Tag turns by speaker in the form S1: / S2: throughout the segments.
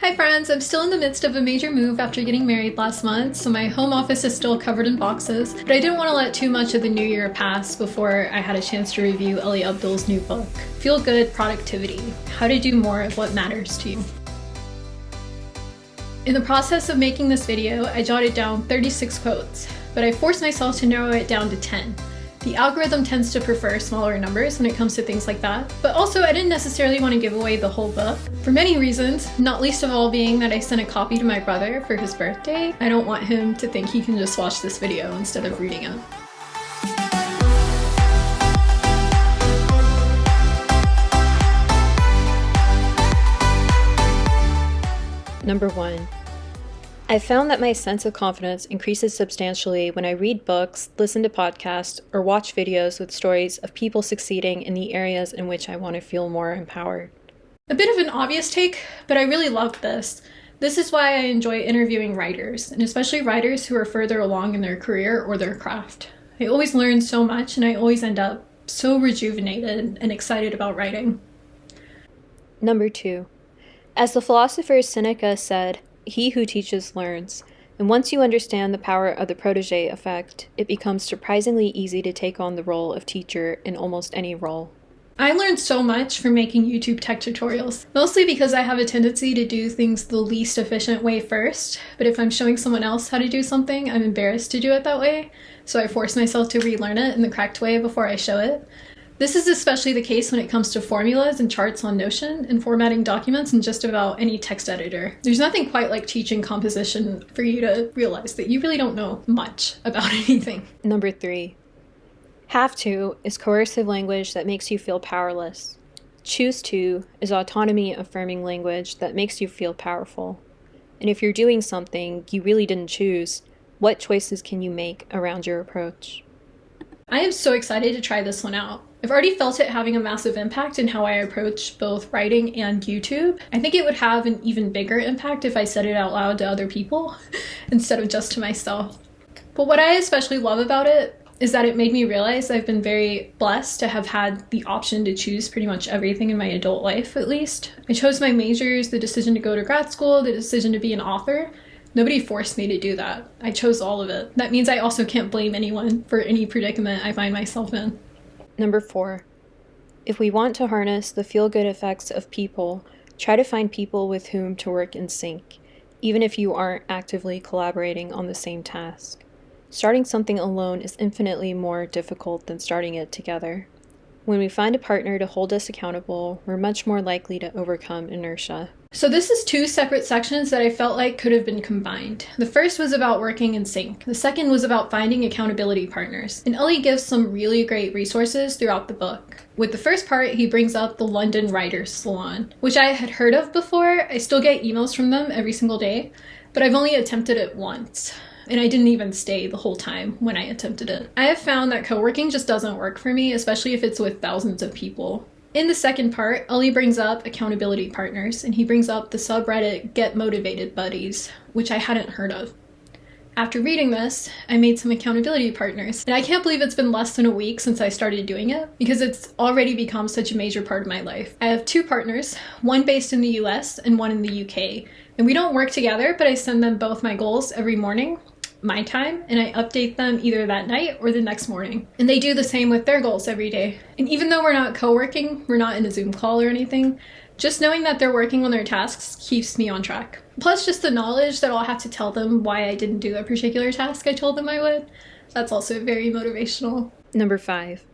S1: Hi friends, I'm still in the midst of a major move after getting married last month, so my home office is still covered in boxes, but I didn't want to let too much of the new year pass before I had a chance to review Ali Abdaal's new book, Feel Good Productivity: How to Do More of What Matters to You. In the process of making this video, I jotted down 36 quotes, but I forced myself to narrow it down to 10. The algorithm tends to prefer smaller numbers when it comes to things like that, but also I didn't necessarily want to give away the whole book for many reasons, not least of all being that I sent a copy to my brother for his birthday. I don't want him to think he can just watch this video instead of reading it.
S2: Number 1. I found that my sense of confidence increases substantially when I read books, listen to podcasts, or watch videos with stories of people succeeding in the areas in which I want to feel more empowered.
S1: A bit of an obvious take, but I really loved this. This is why I enjoy interviewing writers, and especially writers who are further along in their career or their craft. I always learn so much, and I always end up so rejuvenated and excited about writing.
S2: Number 2. As the philosopher Seneca said, "He who teaches learns," and once you understand the power of the protege effect, it becomes surprisingly easy to take on the role of teacher in almost any role.
S1: I learned so much from making YouTube tech tutorials, mostly because I have a tendency to do things the least efficient way first, but if I'm showing someone else how to do something, I'm embarrassed to do it that way, so I force myself to relearn it in the correct way before I show it. This is especially the case when it comes to formulas and charts on Notion and formatting documents in just about any text editor. There's nothing quite like teaching composition for you to realize that you really don't know much about anything.
S2: Number 3. Have to is coercive language that makes you feel powerless. Choose to is autonomy-affirming language that makes you feel powerful. And if you're doing something you really didn't choose, what choices can you make around your approach?
S1: I am so excited to try this one out. I've already felt it having a massive impact in how I approach both writing and YouTube. I think it would have an even bigger impact if I said it out loud to other people instead of just to myself. But what I especially love about it is that it made me realize I've been very blessed to have had the option to choose pretty much everything in my adult life, at least. I chose my majors, the decision to go to grad school, the decision to be an author. Nobody forced me to do that. I chose all of it. That means I also can't blame anyone for any predicament I find myself in.
S2: Number 4. If we want to harness the feel-good effects of people, try to find people with whom to work in sync, even if you aren't actively collaborating on the same task. Starting something alone is infinitely more difficult than starting it together. When we find a partner to hold us accountable, we're much more likely to overcome inertia.
S1: So this is 2 separate sections that I felt like could have been combined. The first was about working in sync. The second was about finding accountability partners. And Ali gives some really great resources throughout the book. With the first part, he brings up the London Writers Salon, which I had heard of before. I still get emails from them every single day, but I've only attempted it once. And I didn't even stay the whole time when I attempted it. I have found that co-working just doesn't work for me, especially if it's with thousands of people. In the second part, Ali brings up accountability partners, and he brings up the subreddit Get Motivated Buddies, which I hadn't heard of. After reading this, I made some accountability partners, and I can't believe it's been less than a week since I started doing it, because it's already become such a major part of my life. I have 2 partners, one based in the US and one in the UK, and we don't work together, but I send them both my goals every morning, my time, and I update them either that night or the next morning. And they do the same with their goals every day. And even though we're not co-working, we're not in a Zoom call or anything, just knowing that they're working on their tasks keeps me on track. Plus just the knowledge that I'll have to tell them why I didn't do a particular task I told them I would. That's also very motivational.
S2: Number 5.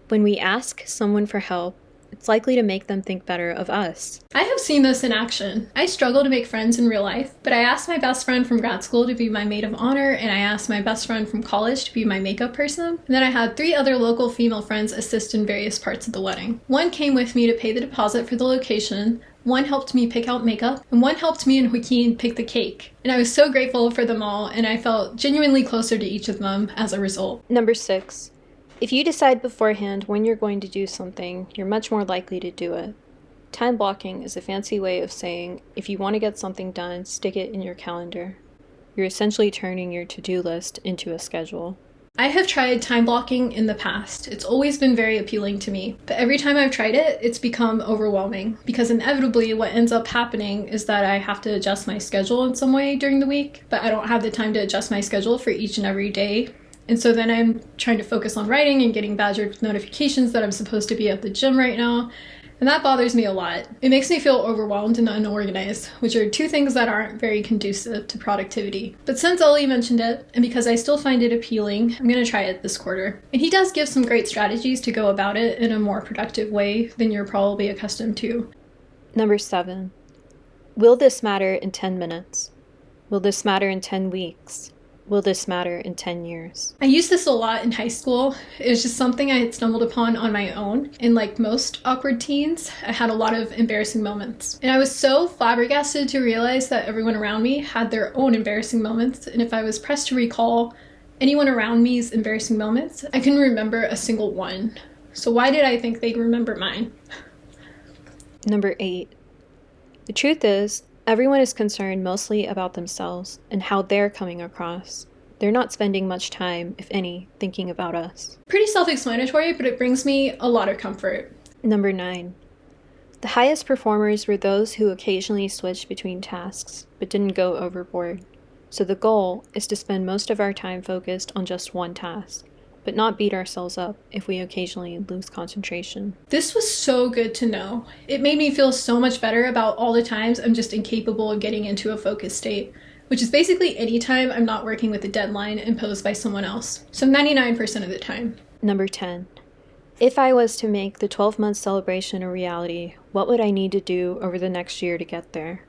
S2: When we ask someone for help, it's likely to make them think better of us.
S1: I have seen this in action. I struggle to make friends in real life, but I asked my best friend from grad school to be my maid of honor, and I asked my best friend from college to be my makeup person. And then I had 3 other local female friends assist in various parts of the wedding. One came with me to pay the deposit for the location, one helped me pick out makeup, and one helped me and Joaquin pick the cake. And I was so grateful for them all, and I felt genuinely closer to each of them as a result.
S2: Number 6. If you decide beforehand when you're going to do something, you're much more likely to do it. Time blocking is a fancy way of saying, if you want to get something done, stick it in your calendar. You're essentially turning your to-do list into a schedule.
S1: I have tried time blocking in the past. It's always been very appealing to me, but every time I've tried it, it's become overwhelming because inevitably what ends up happening is that I have to adjust my schedule in some way during the week, but I don't have the time to adjust my schedule for each and every day. And so then I'm trying to focus on writing and getting badgered with notifications that I'm supposed to be at the gym right now. And that bothers me a lot. It makes me feel overwhelmed and unorganized, which are two things that aren't very conducive to productivity. But since Ali mentioned it, and because I still find it appealing, I'm gonna try it this quarter. And he does give some great strategies to go about it in a more productive way than you're probably accustomed to.
S2: Number 7. Will this matter in 10 minutes? Will this matter in 10 weeks? Will this matter in 10 years?
S1: I used this a lot in high school. It was just something I had stumbled upon on my own. And like most awkward teens, I had a lot of embarrassing moments. And I was so flabbergasted to realize that everyone around me had their own embarrassing moments. And if I was pressed to recall anyone around me's embarrassing moments, I couldn't remember a single one. So why did I think they'd remember mine?
S2: Number 8. The truth is, everyone is concerned mostly about themselves and how they're coming across. They're not spending much time, if any, thinking about us.
S1: Pretty self-explanatory, but it brings me a lot of comfort.
S2: Number 9. The highest performers were those who occasionally switched between tasks, but didn't go overboard. So the goal is to spend most of our time focused on just one task, but not beat ourselves up if we occasionally lose concentration.
S1: This was so good to know. It made me feel so much better about all the times I'm just incapable of getting into a focused state, which is basically any time I'm not working with a deadline imposed by someone else. So 99% of the time.
S2: Number 10. If I was to make the 12-month celebration a reality, what would I need to do over the next year to get there?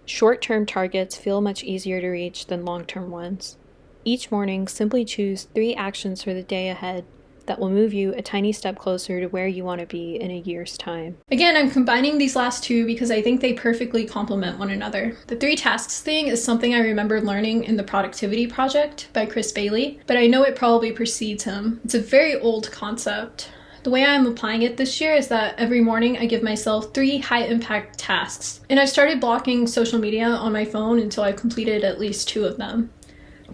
S2: Short-term targets feel much easier to reach than long-term ones. Each morning, simply choose 3 actions for the day ahead that will move you a tiny step closer to where you want to be in a year's time.
S1: Again, I'm combining these last two because I think they perfectly complement one another. The 3 tasks thing is something I remember learning in the Productivity Project by Chris Bailey, but I know it probably precedes him. It's a very old concept. The way I'm applying it this year is that every morning I give myself 3 high-impact tasks. And I've started blocking social media on my phone until I've completed at least 2 of them.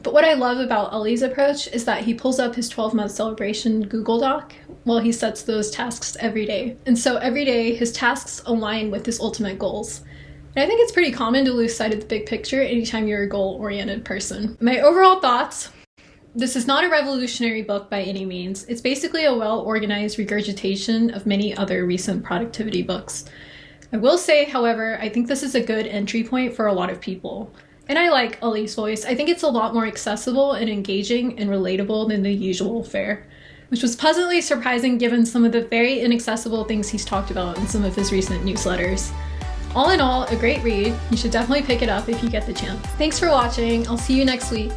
S1: But what I love about Ali's approach is that he pulls up his 12-month celebration Google Doc while he sets those tasks every day. And so every day, his tasks align with his ultimate goals. And I think it's pretty common to lose sight of the big picture anytime you're a goal-oriented person. My overall thoughts: this is not a revolutionary book by any means. It's basically a well-organized regurgitation of many other recent productivity books. I will say, however, I think this is a good entry point for a lot of people. And I like Ali's voice. I think it's a lot more accessible and engaging and relatable than the usual fare, which was pleasantly surprising given some of the very inaccessible things he's talked about in some of his recent newsletters. All in all, a great read. You should definitely pick it up if you get the chance. Thanks for watching. I'll see you next week.